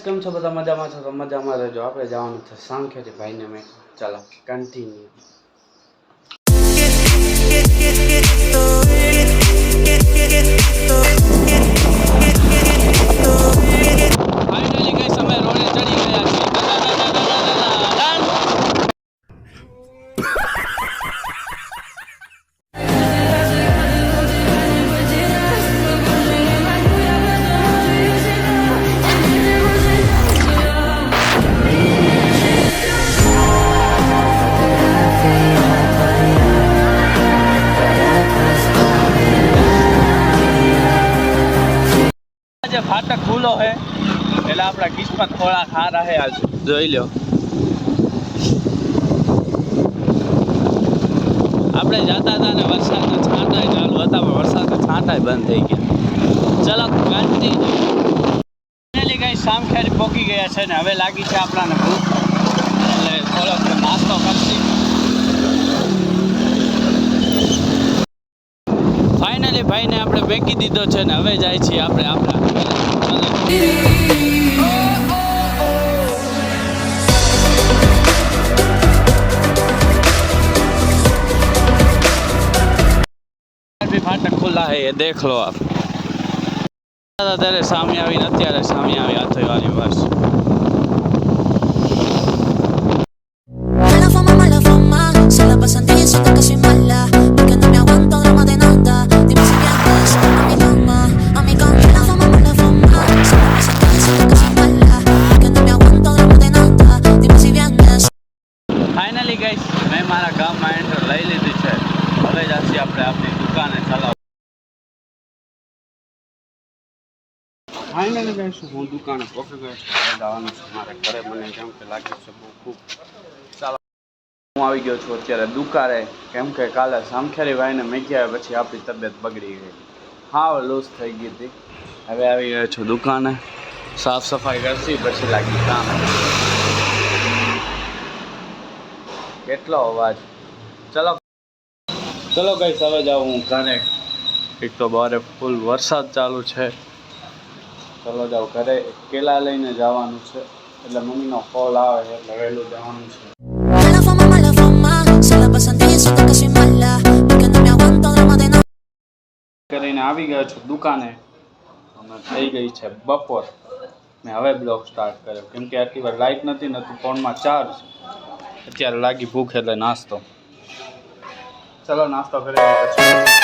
કેમ છો બધા મજામાં છો તો મજામાં રહેજો। આપણે જવાનું છે સામખેરી ભાઈને મેં ચાલો કન્ટિન્યુ। ફાઇનલી ગાઈસ અમે રોડે ચડી ગયા છીએ। फाटक खुलो है એટલે આપણા કિસ્મત થોડા સારા હે આજ જોઈ લો। આપણે જતા હતા ને વરસાદના છાંટાઈ ચાલુ હતા પણ વરસાદના છાંટાઈ બંધ થઈ ગયા। ચલો ફાઇનલી ગાઈસ સામખેરી પહોંચી ગયા છે ને હવે લાગી છે આપણાને ભૂખ એટલે થોડોક નાસ્તો કરશી। ફાઇનલી ભાઈને આપણે બેંકી દીધો છે ને હવે જાય છીએ આપણે આપણા फाटक खुला है ये देख लो आप। तेरे सामने आई अत्यारे सामने आई हाथ वाली बस। फाइनली गाइस मैं मारा गाम में एंटर लई लीधी है। હવે જાસી આપણે આપણી દુકાને ચલાવ। ફાઇનલી ગાઈસ હું દુકાને પહોંચી ગયો છું। હવે જવાનું છે મારે ઘરે। મને કેમ કે લાગ્યું છે બહુ ખૂબ। ચાલો હું આવી ગયો છું અત્યારે દુકાને કેમ કે કાલે સામખેરી ભાઈને મેક્યા પછી આપણી તબિયત બગડી ગઈ હા લૂઝ થઈ ગઈ હતી। હવે આવી ગયો છું દુકાને સાફ સફાઈ કરશી પછી લાગી કામ। કેટલો અવાજ। ચલો ગાઈસ હવે જાઉં હું ઘરે। એક તો બહાર ફૂલ વરસાદ ચાલુ છે। ચલો જાઉં ઘરે કેલા લઈને જવાનું છે એટલે મમ્મીનો કોલ આવે એટલે વહેલું જવાનું છે। કરીને આવી ગયો છું દુકાને અને થઈ ગઈ છે બપોર। મેં હવે બ્લોગ સ્ટાર્ટ કર્યો કેમ કે આટલી વાર લાઇટ નથી ફોનમાં ચાર્જ અત્યારે લાગી ભૂખ એટલે નાસ્તો। ચલો નાસ્તો કરી પછી